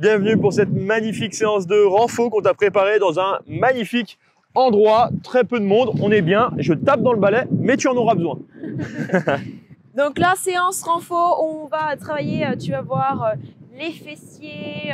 Bienvenue pour cette magnifique séance de renfo qu'on t'a préparée dans un magnifique endroit, très peu de monde, on est bien, je tape dans le balai, mais tu en auras besoin. Donc la séance renfo, on va travailler, tu vas voir, les fessiers,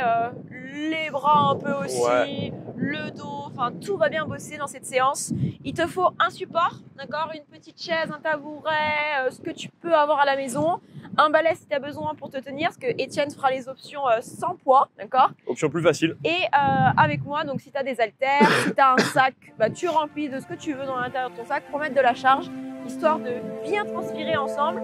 les bras un peu aussi, ouais. Le dos, enfin tout va bien bosser dans cette séance. Il te faut un support, d'accord, une petite chaise, un tabouret, ce que tu peux avoir à la maison, un balai si tu as besoin pour te tenir, parce que Étienne fera les options sans poids, d'accord. Option plus facile. Et avec moi, donc si tu as des haltères, si tu as un sac, bah, tu remplis de ce que tu veux dans l'intérieur de ton sac pour mettre de la charge, histoire de bien transpirer ensemble.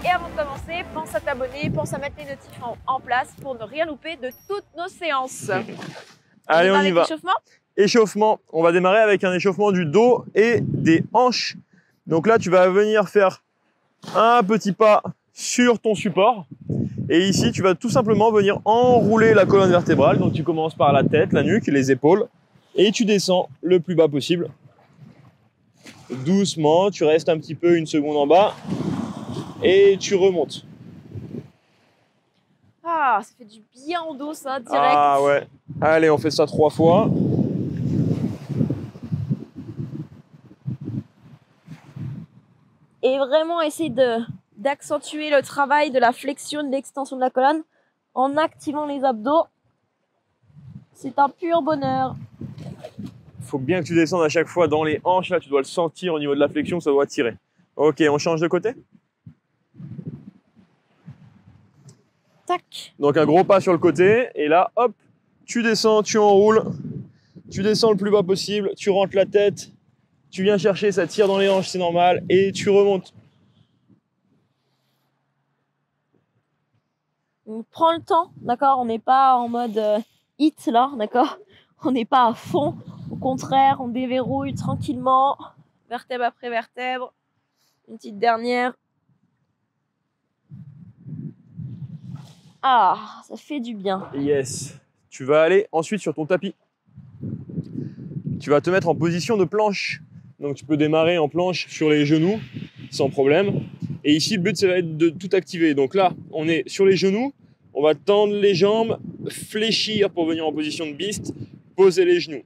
Et avant de commencer, pense à t'abonner, pense à mettre les notifs en place pour ne rien louper de toutes nos séances. Allez, on y va. Échauffement. Échauffement, on va démarrer avec un échauffement du dos et des hanches. Donc là, tu vas venir faire un petit pas sur ton support. Et ici, tu vas tout simplement venir enrouler la colonne vertébrale. Donc tu commences par la tête, la nuque, les épaules. Et tu descends le plus bas possible. Doucement, tu restes un petit peu une seconde en bas. Et tu remontes. Ah, ça fait du bien au dos, ça, direct. Ah ouais. Allez, on fait ça 3 fois. Et vraiment, essayer d'accentuer le travail de la flexion, de l'extension de la colonne en activant les abdos. C'est un pur bonheur. Il faut bien que tu descendes à chaque fois dans les hanches. Là, tu dois le sentir au niveau de la flexion, ça doit tirer. Ok, on change de côté. Tac. Donc un gros pas sur le côté. Et là, hop, tu descends, tu enroules. Tu descends le plus bas possible. Tu rentres la tête. Tu viens chercher, ça tire dans les hanches, c'est normal. Et tu remontes. On prend le temps, d'accord. On n'est pas en mode hit là, d'accord. On n'est pas à fond. Au contraire, on déverrouille tranquillement, vertèbre après vertèbre. Une petite dernière. Ah, ça fait du bien. Yes. Tu vas aller ensuite sur ton tapis. Tu vas te mettre en position de planche. Donc tu peux démarrer en planche sur les genoux sans problème. Et ici, le but, ça va être de tout activer. Donc là, on est sur les genoux. On va tendre les jambes, fléchir pour venir en position de beast, poser les genoux.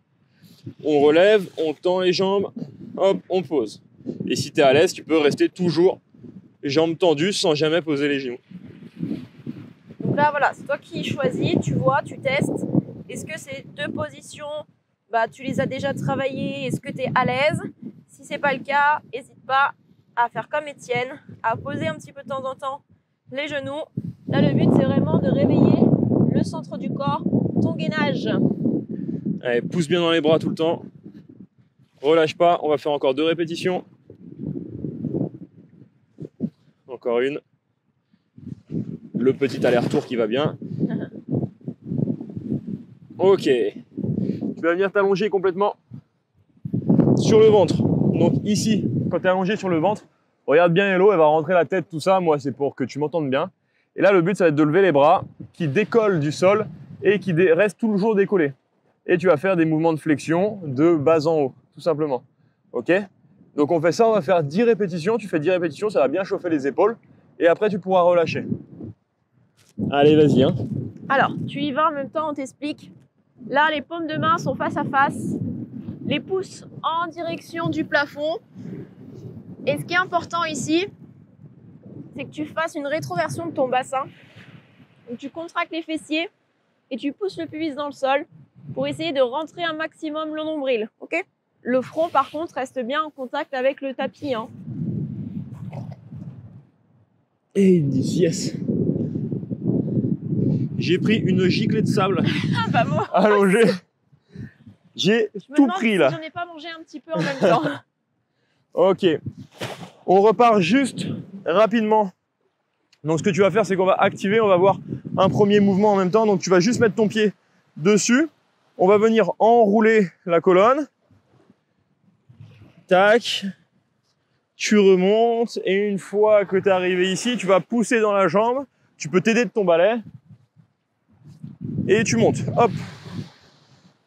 On relève, on tend les jambes, hop, on pose. Et si tu es à l'aise, tu peux rester toujours jambes tendues sans jamais poser les genoux. Donc là, voilà, c'est toi qui choisis, tu vois, tu testes. Est-ce que ces deux positions, bah, tu les as déjà travaillées? Est-ce que tu es à l'aise? Si ce n'est pas le cas, n'hésite pas à faire comme Étienne, à poser un petit peu de temps en temps les genoux. Là, le but, c'est vraiment de réveiller le centre du corps, ton gainage. Allez, pousse bien dans les bras tout le temps. Relâche pas, on va faire encore 2 répétitions. Encore une. Le petit aller-retour qui va bien. Ok. Tu vas venir t'allonger complètement sur le ventre. Donc ici, quand tu es allongé sur le ventre, regarde bien Hello, elle va rentrer la tête, tout ça. Moi, c'est pour que tu m'entendes bien. Et là, le but, ça va être de lever les bras qui décollent du sol et qui restent toujours décollés. Et tu vas faire des mouvements de flexion de bas en haut, tout simplement. Ok? Donc on fait ça, on va faire 10 répétitions. Tu fais 10 répétitions, ça va bien chauffer les épaules. Et après, tu pourras relâcher. Allez, vas-y. Hein. Alors, tu y vas en même temps, on t'explique. Là, les paumes de main sont face à face. Les pouces en direction du plafond. Et ce qui est important ici, c'est que tu fasses une rétroversion de ton bassin. Donc tu contractes les fessiers et tu pousses le pubis dans le sol pour essayer de rentrer un maximum le nombril. Ok? Le front, par contre, reste bien en contact avec le tapis. Hein. Et yes. J'ai pris une giclée de sable. Ah bah moi. Allongé. J'ai tout pris là. Si j'en ai pas mangé un petit peu en même temps. Ok. On repart juste rapidement. Donc ce que tu vas faire, c'est qu'on va activer, on va voir un premier mouvement en même temps. Donc tu vas juste mettre ton pied dessus. On va venir enrouler la colonne. Tac. Tu remontes et une fois que tu es arrivé ici, tu vas pousser dans la jambe. Tu peux t'aider de ton balai. Et tu montes, hop.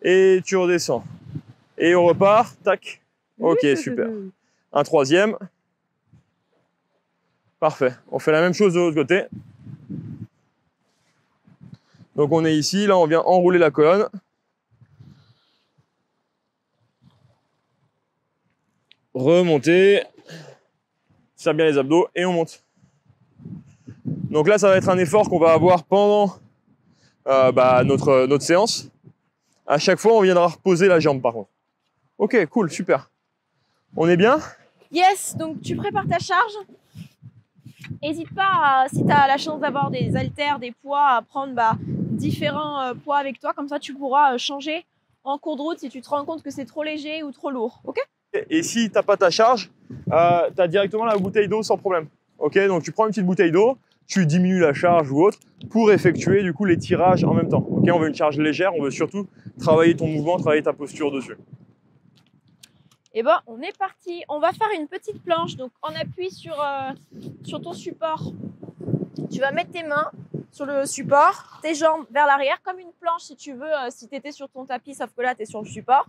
Et tu redescends. Et on repart, tac. Ok, super. Un troisième. Parfait. On fait la même chose de l'autre côté. Donc on est ici, là on vient enrouler la colonne. Remonter. Serre bien les abdos et on monte. Donc là ça va être un effort qu'on va avoir pendant notre séance. À chaque fois on viendra reposer la jambe par contre. Ok, cool, super. On est bien? Yes, donc tu prépares ta charge. N'hésite pas, si tu as la chance d'avoir des haltères, des poids, à prendre différents poids avec toi. Comme ça, tu pourras changer en cours de route si tu te rends compte que c'est trop léger ou trop lourd. Ok? Et si tu n'as pas ta charge, tu as directement la bouteille d'eau sans problème. Ok, donc tu prends une petite bouteille d'eau, tu diminues la charge ou autre pour effectuer du coup les tirages en même temps. Ok, on veut une charge légère, on veut surtout travailler ton mouvement, travailler ta posture dessus. Et ben, on est parti. On va faire une petite planche. Donc, on appuie sur ton support. Tu vas mettre tes mains sur le support, tes jambes vers l'arrière, comme une planche si tu veux, si tu étais sur ton tapis, sauf que là, tu es sur le support.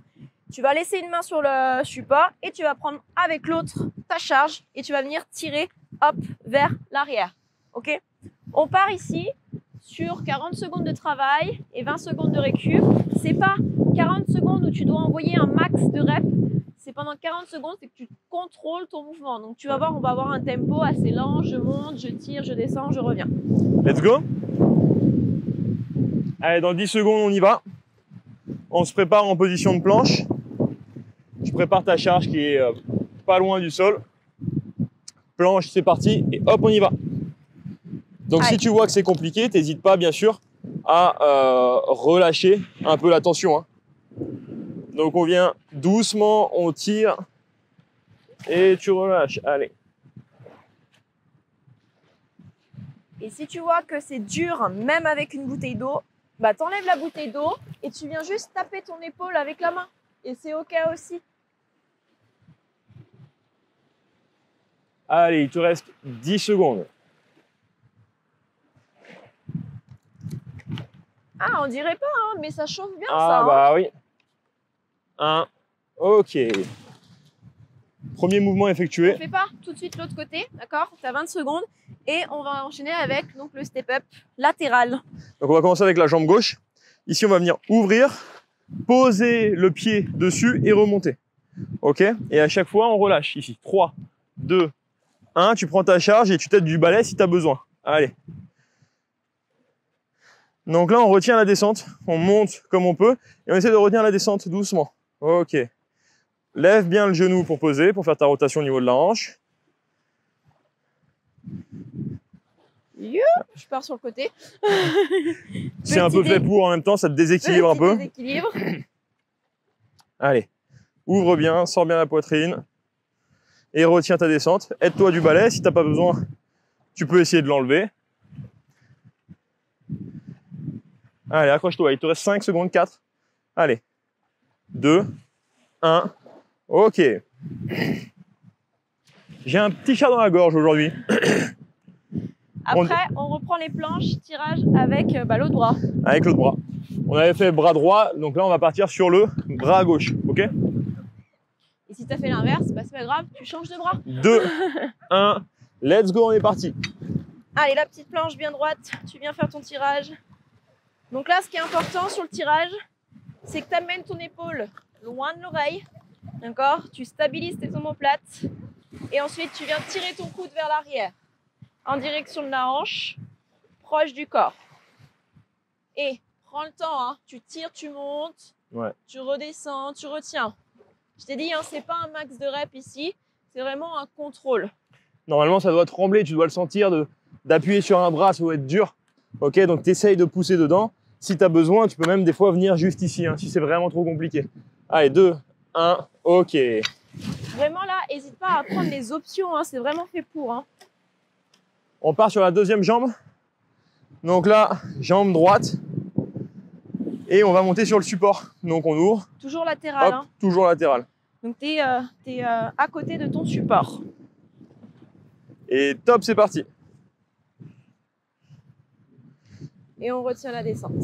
Tu vas laisser une main sur le support et tu vas prendre avec l'autre ta charge et tu vas venir tirer, hop, vers l'arrière. Ok? On part ici sur 40 secondes de travail et 20 secondes de récup. C'est pas 40 secondes où tu dois envoyer un max de reps. C'est pendant 40 secondes, c'est que tu contrôles ton mouvement. Donc tu vas voir, on va avoir un tempo assez lent. Je monte, je tire, je descends, je reviens. Let's go. Allez, dans 10 secondes, on y va. On se prépare en position de planche. Tu prépares ta charge qui est pas loin du sol. Planche, c'est parti. Et hop, on y va. Donc Allez. Si tu vois que c'est compliqué, n'hésite pas bien sûr à relâcher un peu la tension. Hein. Donc on vient doucement, on tire et tu relâches. Allez. Et si tu vois que c'est dur, même avec une bouteille d'eau, bah t'enlèves la bouteille d'eau et tu viens juste taper ton épaule avec la main. Et c'est ok aussi. Allez, il te reste 10 secondes. Ah, on dirait pas, hein, mais ça chauffe bien Ah ça. Hein. bah oui. 1. Ok. Premier mouvement effectué. On fait pas tout de suite l'autre côté, d'accord? Tu as 20 secondes et on va enchaîner avec donc, le step-up latéral. Donc on va commencer avec la jambe gauche. Ici on va venir ouvrir, poser le pied dessus et remonter. Ok? Et à chaque fois on relâche. Ici 3, 2, 1. Tu prends ta charge et tu t'aides du balai si tu as besoin. Allez. Donc là on retient la descente. On monte comme on peut et on essaie de retenir la descente doucement. Ok. Lève bien le genou pour poser, pour faire ta rotation au niveau de la hanche. Je pars sur le côté. C'est un peu fait pour en même temps, ça te déséquilibre un peu. Déséquilibre. Allez, ouvre bien, sors bien la poitrine et retiens ta descente. Aide-toi du balai, si tu n'as pas besoin, tu peux essayer de l'enlever. Allez, accroche-toi, il te reste 5 secondes, 4. Allez, 2, 1, ok. J'ai un petit chat dans la gorge aujourd'hui. Après, on reprend les planches, tirage avec l'autre bras. Avec l'autre bras. On avait fait bras droit, donc là on va partir sur le bras gauche, ok? Et si tu as fait l'inverse, bah, c'est pas grave, tu changes de bras. 2, 1, let's go, on est parti. Allez, la petite planche bien droite, tu viens faire ton tirage. Donc là, ce qui est important sur le tirage, c'est que tu amènes ton épaule loin de l'oreille. D'accord? Tu stabilises tes omoplates. Et ensuite, tu viens tirer ton coude vers l'arrière, en direction de la hanche, proche du corps. Et prends le temps, hein. Tu tires, tu montes, tu redescends, tu retiens. Je t'ai dit, hein, c'est pas un max de reps ici, c'est vraiment un contrôle. Normalement, ça doit trembler, tu dois le sentir, d'appuyer sur un bras, ça doit être dur. Ok, donc tu essayes de pousser dedans. Si tu as besoin, tu peux même des fois venir juste ici, hein, si c'est vraiment trop compliqué. Allez, 2, 1, ok. Vraiment là, n'hésite pas à prendre les options, hein, c'est vraiment fait pour. Hein. On part sur la deuxième jambe. Donc là, jambe droite. Et on va monter sur le support. Donc on ouvre. Toujours latéral. Hop, hein. toujours latéral. Donc tu es, à côté de ton support. Et top, c'est parti. Et on retient la descente.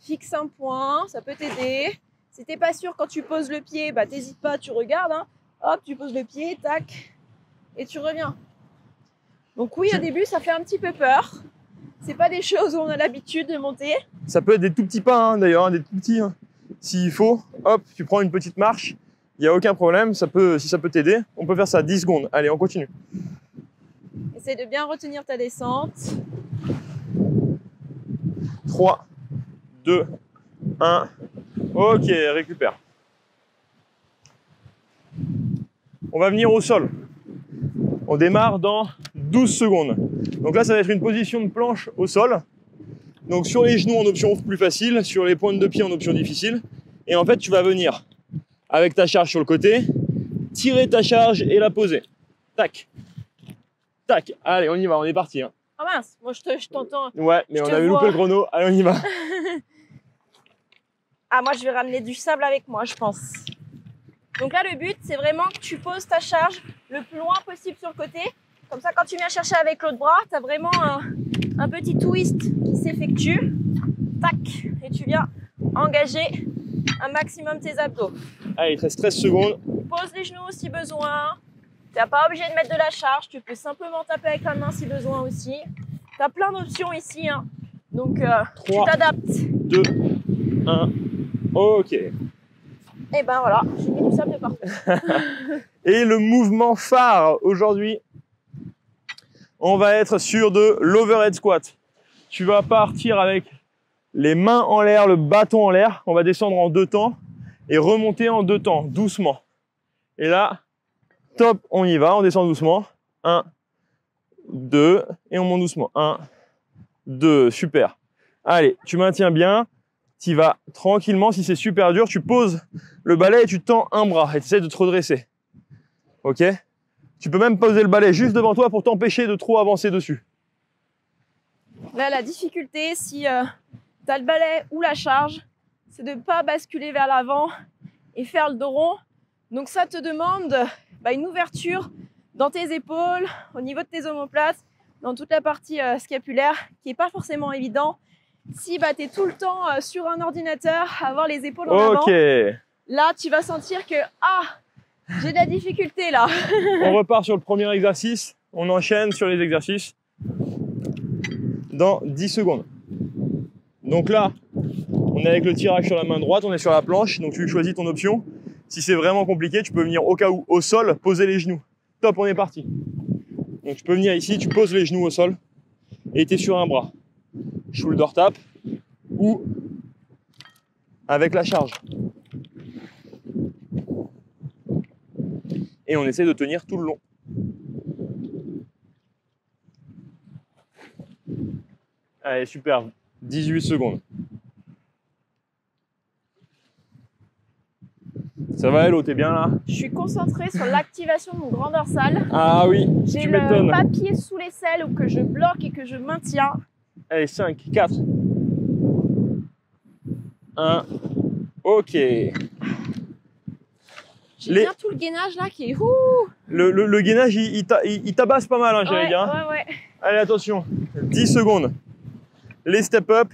Fixe un point, ça peut t'aider. Si t'es pas sûr quand tu poses le pied, bah t'hésites pas, tu regardes. Hein. Hop, tu poses le pied, tac, et tu reviens. Donc oui, au début, ça fait un petit peu peur. C'est pas des choses où on a l'habitude de monter. Ça peut être des tout petits pas, hein, d'ailleurs, hein, des tout petits. Hein. S'il faut, hop, tu prends une petite marche. Il n'y a aucun problème. Si ça peut t'aider, on peut faire ça 10 secondes. Allez, on continue. Essaye de bien retenir ta descente. 3, 2, 1. Ok, récupère. On va venir au sol. On démarre dans 12 secondes. Donc là, ça va être une position de planche au sol. Donc sur les genoux en option plus facile, sur les pointes de pied en option difficile. Et en fait, tu vas venir avec ta charge sur le côté, tirer ta charge et la poser. Tac. Tac. Allez, on y va, on est parti. Hein. Ah mince, moi je t'entends. Ouais, mais on avait loupé le chrono. Allez, on y va. Ah, moi je vais ramener du sable avec moi, je pense. Donc là, le but, c'est vraiment que tu poses ta charge le plus loin possible sur le côté. Comme ça, quand tu viens chercher avec l'autre bras, tu as vraiment un petit twist qui s'effectue. Tac. Et tu viens engager un maximum tes abdos. Allez, il te reste 13 secondes. Pose les genoux si besoin. Tu n'es pas obligé de mettre de la charge. Tu peux simplement taper avec la main si besoin aussi. Tu as plein d'options ici. Hein. Donc, 3, tu t'adaptes. 2, 1. Ok. Et ben voilà, j'ai mis du sable de partout. Et le mouvement phare aujourd'hui, on va être sur de l'overhead squat. Tu vas partir avec les mains en l'air, le bâton en l'air. On va descendre en 2 temps et remonter en 2 temps, doucement. Et là, top, on y va, on descend doucement. 1, 2, et on monte doucement. 1, 2, super. Allez, tu maintiens bien. Tu vas tranquillement. Si c'est super dur, tu poses le balai et tu tends un bras et tu essaies de te redresser. Ok? Tu peux même poser le balai juste devant toi pour t'empêcher de trop avancer dessus. Là, la difficulté, si tu as le balai ou la charge, c'est de ne pas basculer vers l'avant et faire le dos rond. Donc ça te demande une ouverture dans tes épaules, au niveau de tes omoplates, dans toute la partie scapulaire, qui n'est pas forcément évident. Si tu es tout le temps sur un ordinateur, avoir les épaules en avant, là tu vas sentir que j'ai de la difficulté là. On repart sur le premier exercice, on enchaîne sur les exercices dans 10 secondes. Donc là, on est avec le tirage sur la main droite, on est sur la planche, donc tu choisis ton option. Si c'est vraiment compliqué, tu peux venir au cas où au sol, poser les genoux. Top, on est parti. Donc tu peux venir ici, tu poses les genoux au sol et tu es sur un bras. Shoulder tap ou avec la charge. Et on essaie de tenir tout le long. Allez, super. 18 secondes. Ça va, Hello, t'es bien là? Je suis concentrée sur l'activation de mon grand dorsal. Ah oui, j'ai le papier sous l'aisselle que je bloque et que je maintiens. Allez, 5, 4, 1, ok. J'ai bien tout le gainage là qui est... Le gainage, il tabasse pas mal, hein, j'allais dire. Ouais. Allez, attention, 10 secondes. Les step up.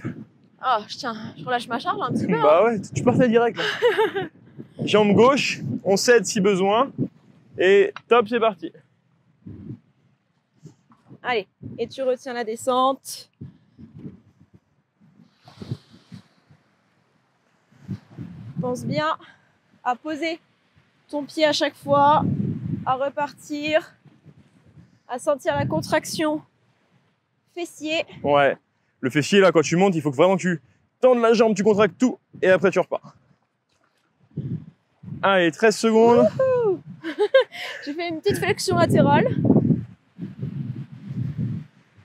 Oh, je relâche ma charge un petit peu. Bah ouais, tu partais direct là. Jambe gauche, on cède si besoin. Et top, c'est parti. Allez, et tu retiens la descente. Pense bien à poser ton pied à chaque fois, à repartir, à sentir la contraction fessier. Ouais, le fessier là, quand tu montes, il faut vraiment que tu tendes la jambe, tu contractes tout et après tu repars. Allez, 13 secondes. J'ai fait une petite flexion latérale.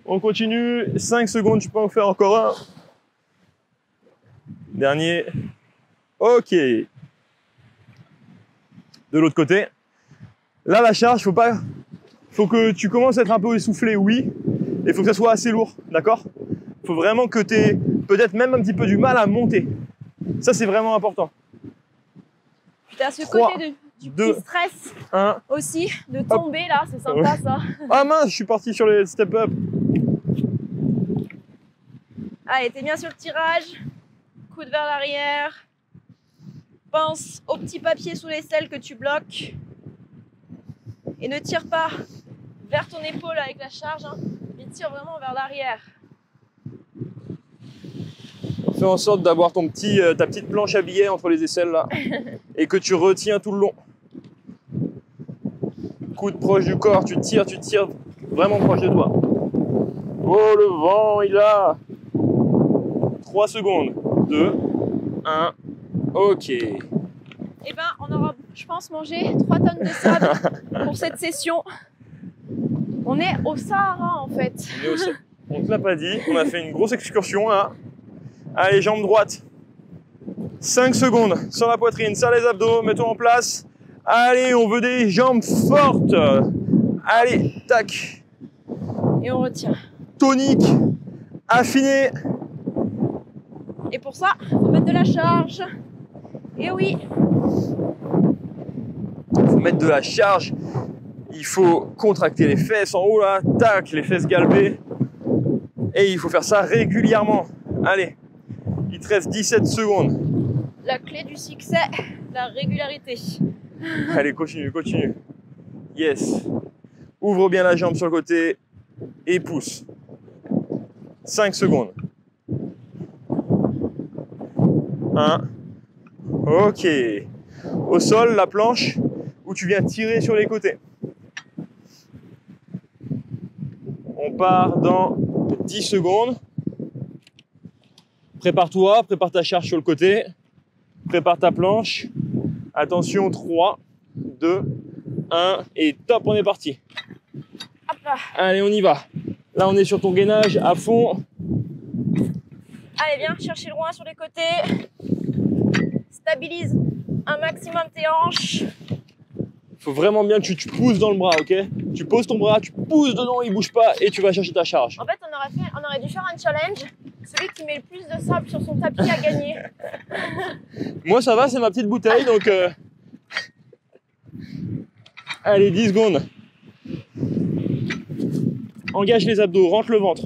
On continue, 5 secondes, tu peux en faire encore un. Dernier. Ok. De l'autre côté. Là, la charge, faut que tu commences à être un peu essoufflé, oui. Et il faut que ça soit assez lourd, d'accord? Il faut vraiment que tu aies peut-être même un petit peu du mal à monter. Ça, c'est vraiment important. Tu as ce 3, côté du 2, petit stress 1. aussi, de tomber là, c'est sympa ça. Ah mince, je suis parti sur les step-up. Allez, t'es bien sur le tirage. coude vers l'arrière. Pense au petit papier sous l'aisselle que tu bloques. Et ne tire pas vers ton épaule avec la charge, hein, mais tire vraiment vers l'arrière. Fais en sorte d'avoir ta petite planche à billets entre les aisselles là et que tu retiens tout le long. Coude proche du corps, tu tires vraiment proche de toi. Oh, le vent, il a 3 secondes. 2, 1, ok. Eh ben, on aura, je pense, mangé 3 tonnes de sable pour cette session. On est au Sahara en fait. On ne te l'a pas dit, on a fait une grosse excursion là. Allez, jambe droite. 5 secondes sur la poitrine, serre les abdos, mets-toi en place. Allez, on veut des jambes fortes. Allez, tac. Et on retient. Tonique, affiné. Et pour ça, il faut mettre de la charge. Et oui. Il faut mettre de la charge. Il faut contracter les fesses en haut là, tac, les fesses galbées. Et il faut faire ça régulièrement. Allez, il te reste 17 secondes. La clé du succès, la régularité. Allez, continue, continue. Yes. Ouvre bien la jambe sur le côté et pousse. 5 secondes. 1. Ok. Au sol, la planche où tu viens tirer sur les côtés. On part dans 10 secondes. Prépare-toi, prépare ta charge sur le côté. Prépare ta planche. Attention, 3, 2, 1 et top, on est parti. Hop là. Allez, on y va. Là, on est sur ton gainage à fond. Allez, viens chercher loin sur les côtés. Stabilise un maximum tes hanches. Il faut vraiment bien que tu pousses dans le bras, ok? Tu poses ton bras, tu pousses dedans, il bouge pas et tu vas chercher ta charge. En fait, on aurait dû faire un challenge. Celui qui met le plus de sable sur son tapis a gagné. Moi, ça va, c'est ma petite bouteille, donc... Allez, 10 secondes. Engage les abdos, rentre le ventre.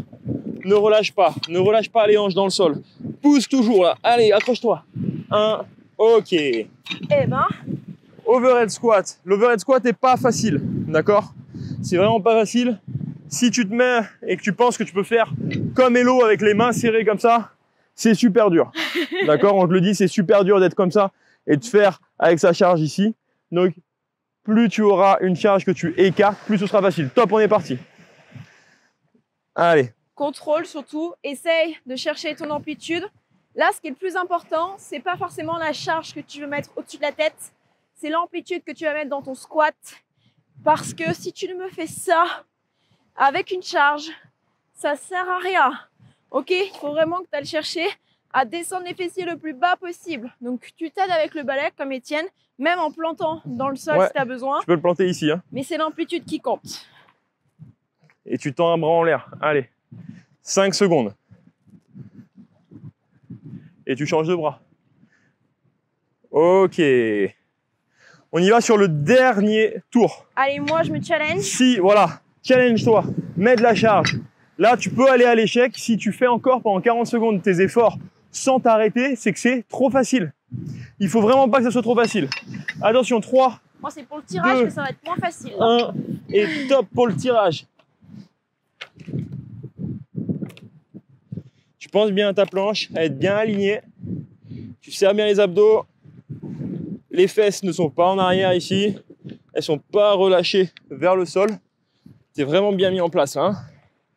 Ne relâche pas les hanches dans le sol. Pousse toujours là. Allez, accroche-toi. 1, ok. Eh ben, Overhead squat. L'overhead squat n'est pas facile, d'accord? C'est vraiment pas facile. Si tu te mets et que tu penses que tu peux faire comme Hello avec les mains serrées comme ça, c'est super dur. D'accord? On te le dit, c'est super dur d'être comme ça et de faire avec sa charge ici. Donc, plus tu auras une charge que tu écartes, plus ce sera facile. Top, on est parti. Allez. contrôle surtout. Essaye de chercher ton amplitude. Là, ce qui est le plus important, c'est pas forcément la charge que tu veux mettre au-dessus de la tête, c'est l'amplitude que tu vas mettre dans ton squat. Parce que si tu me fais ça avec une charge, ça sert à rien. Ok, il faut vraiment que tu ailles chercher à descendre les fessiers le plus bas possible. Donc tu t'aides avec le balai comme Étienne, même en plantant dans le sol si tu as besoin. Tu peux le planter ici. Hein. Mais c'est l'amplitude qui compte. Et tu tends un bras en l'air. Allez, 5 secondes. Et tu changes de bras. Ok. On y va sur le dernier tour. Allez, moi je me challenge. Si, voilà, challenge-toi, mets de la charge. Là, tu peux aller à l'échec. Si tu fais encore pendant 40 secondes tes efforts sans t'arrêter, c'est que c'est trop facile. Il faut vraiment pas que ça soit trop facile. Attention, 3. Moi, c'est pour le tirage 2, que ça va être moins facile. 1 et top pour le tirage. Tu penses bien à ta planche, à être bien aligné. Tu serres bien les abdos. Les fesses ne sont pas en arrière ici. Elles sont pas relâchées vers le sol. Tu es vraiment bien mis en place là. Hein.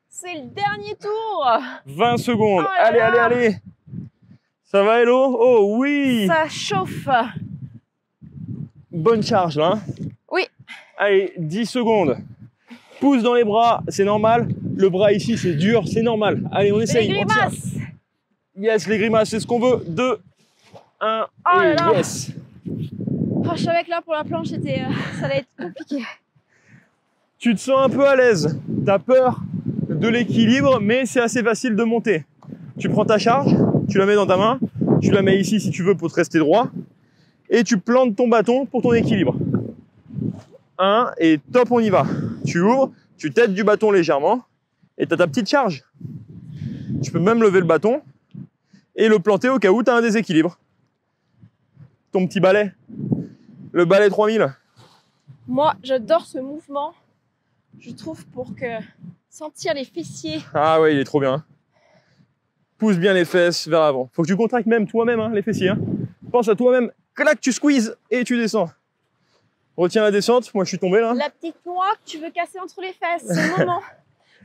C'est le dernier tour. 20 secondes. Oh là allez, là. allez, allez. Ça va, Hello? Oh oui. Ça chauffe. Bonne charge là. Hein. Oui. Allez, 10 secondes. Pousse dans les bras, c'est normal. Le bras ici, c'est dur, c'est normal. Allez, on essaye. Les on tire. grimaces. Yes, les grimaces, c'est ce qu'on veut. 2, 1, Oh là et là. yes. Oh, je savais que là, pour la planche, ça allait être compliqué. Tu te sens un peu à l'aise. Tu as peur de l'équilibre, mais c'est assez facile de monter. Tu prends ta charge, tu la mets dans ta main, tu la mets ici si tu veux pour te rester droit, et tu plantes ton bâton pour ton équilibre. 1, et top, on y va. Tu ouvres, tu t'aides du bâton légèrement, et tu as ta petite charge. Tu peux même lever le bâton, et le planter au cas où tu as un déséquilibre. Ton petit balai, le balai 3000. Moi, j'adore ce mouvement. Je trouve pour que sentir les fessiers. Ah ouais, il est trop bien. Pousse bien les fesses vers l'avant. Faut que tu contractes même toi-même hein, les fessiers. Hein. Pense à toi-même. Clac, tu squeezes et tu descends. Retiens la descente. Moi, je suis tombé là. La petite noix que tu veux casser entre les fesses, c'est le moment.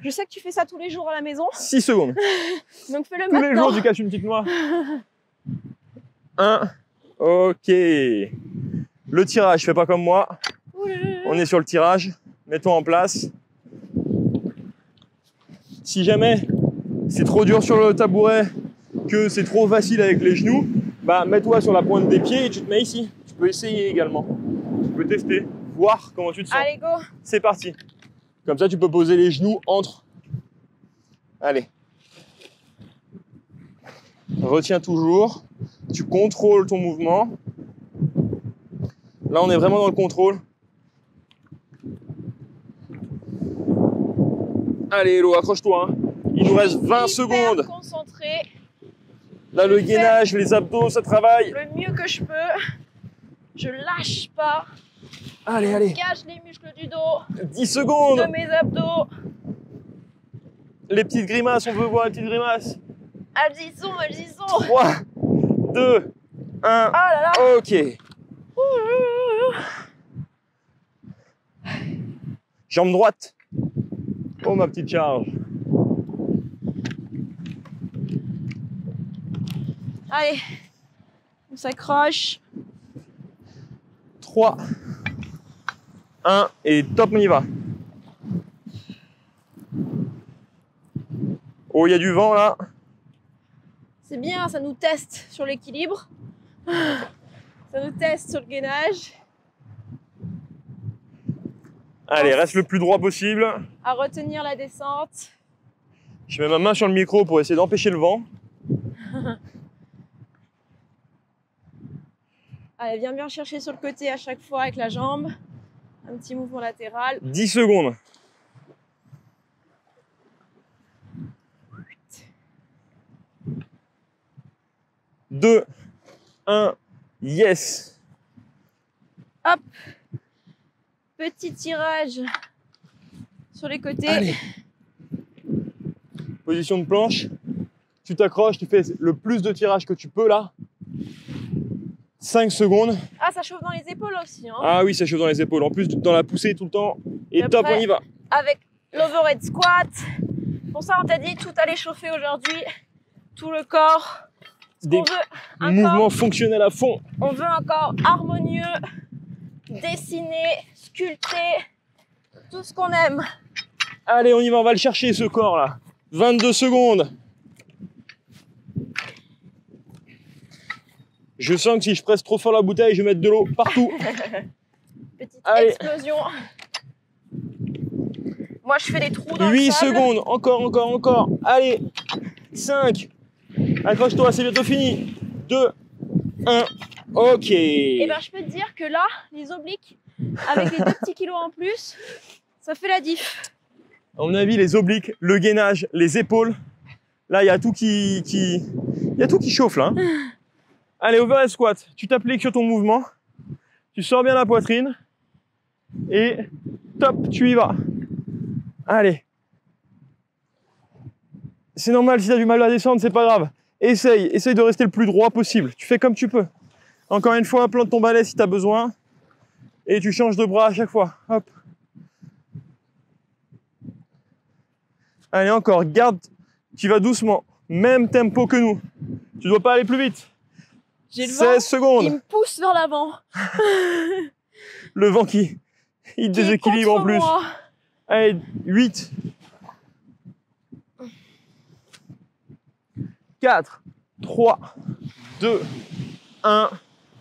Je sais que tu fais ça tous les jours à la maison. 6 secondes. Donc fais-le Tous maintenant. les jours, tu casses une petite noix. 1. Ok. Le tirage, fais pas comme moi. On est sur le tirage. Mets-toi en place. Si jamais c'est trop dur sur le tabouret, que c'est trop facile avec les genoux, bah mets-toi sur la pointe des pieds et tu te mets ici. Tu peux essayer également. Tu peux tester, voir comment tu te sens. Allez, go. C'est parti. Comme ça, tu peux poser les genoux entre. Allez. Retiens toujours. Tu contrôles ton mouvement. Là, on est vraiment dans le contrôle. Allez, Hello, accroche-toi. Hein. Il nous reste 20 secondes. Concentré. Là, le gainage, les abdos, ça travaille. Le mieux que je peux. Je lâche pas. Allez, allez. Gage les muscles du dos. 10 secondes. De mes abdos. Les petites grimaces, on veut voir les petites grimaces. Elles y sont, elles y sont. 3, 2, 1. Ah là là. Ok. Jambe droite. Oh, ma petite charge. Allez. On s'accroche. 3, 1 et top, on y va. Oh, il y a du vent là. C'est bien, ça nous teste sur l'équilibre. Ça nous teste sur le gainage. Allez, reste le plus droit possible. À retenir la descente. Je mets ma main sur le micro pour essayer d'empêcher le vent. Allez, viens bien chercher sur le côté à chaque fois avec la jambe. Un petit mouvement latéral. 10 secondes. 2, 1, yes. Hop. Petit tirage sur les côtés. Allez. Position de planche. Tu t'accroches, tu fais le plus de tirage que tu peux là. 5 secondes. Ah, ça chauffe dans les épaules aussi. Hein. Ah oui, ça chauffe dans les épaules. En plus, dans la poussée tout le temps. Et après, top, on y va. Avec l'overhead squat. Pour ça, on t'a dit tout allait chauffer aujourd'hui. Tout le corps. Des On veut un mouvements corps, fonctionnels à fond. on veut un corps harmonieux, dessiné, sculpté, tout ce qu'on aime. Allez, on y va, on va le chercher ce corps là. 22 secondes. Je sens que si je presse trop fort la bouteille, je vais mettre de l'eau partout. Petite Allez. explosion. Moi, je fais des trous dans 8 le sable. secondes, encore. Allez, 5. Accroche-toi, c'est bientôt fini. 2, 1, ok. Et ben, je peux te dire que là, les obliques, avec les 2 petits kilos en plus, ça fait la diff. À mon avis, les obliques, le gainage, les épaules, là, il y a tout qui chauffe là. Hein. Allez, overhead squat. Tu t'appliques sur ton mouvement. Tu sors bien la poitrine. Et top, tu y vas. Allez. C'est normal, si tu as du mal à descendre, c'est pas grave. Essaye de rester le plus droit possible. Tu fais comme tu peux. Encore une fois, plante ton balai si tu as besoin. Et tu changes de bras à chaque fois. Hop. Allez, encore, garde. Tu vas doucement. Même tempo que nous. Tu dois pas aller plus vite. J'ai le 16 vent secondes. qui me pousse vers l'avant. Le vent qui il Qui est déséquilibre en contre plus. moi. Allez, 8. 4, 3, 2, 1.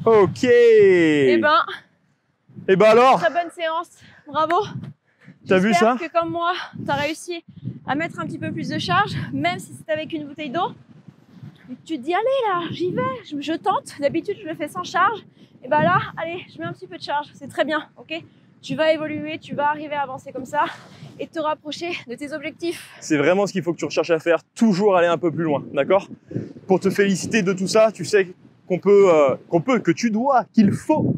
Ok. Eh ben, alors, très bonne séance. Bravo. t'as vu ça? J'espère que comme moi, tu as réussi à mettre un petit peu plus de charge, même si c'est avec une bouteille d'eau. Tu te dis, allez là, j'y vais, je tente. D'habitude, je le fais sans charge. Et ben là, allez, je mets un petit peu de charge. C'est très bien, ok? Tu vas évoluer, tu vas arriver à avancer comme ça et te rapprocher de tes objectifs. C'est vraiment ce qu'il faut que tu recherches à faire. Toujours aller un peu plus loin, d'accord? pour te féliciter de tout ça. Tu sais que tu dois, qu'il faut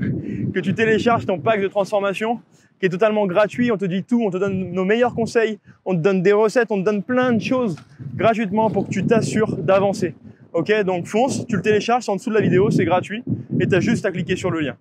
que tu télécharges ton pack de transformation qui est totalement gratuit. On te dit tout, on te donne nos meilleurs conseils, on te donne des recettes, on te donne plein de choses gratuitement pour que tu t'assures d'avancer. Ok, donc fonce, tu le télécharges, c'est en dessous de la vidéo, c'est gratuit et tu as juste à cliquer sur le lien.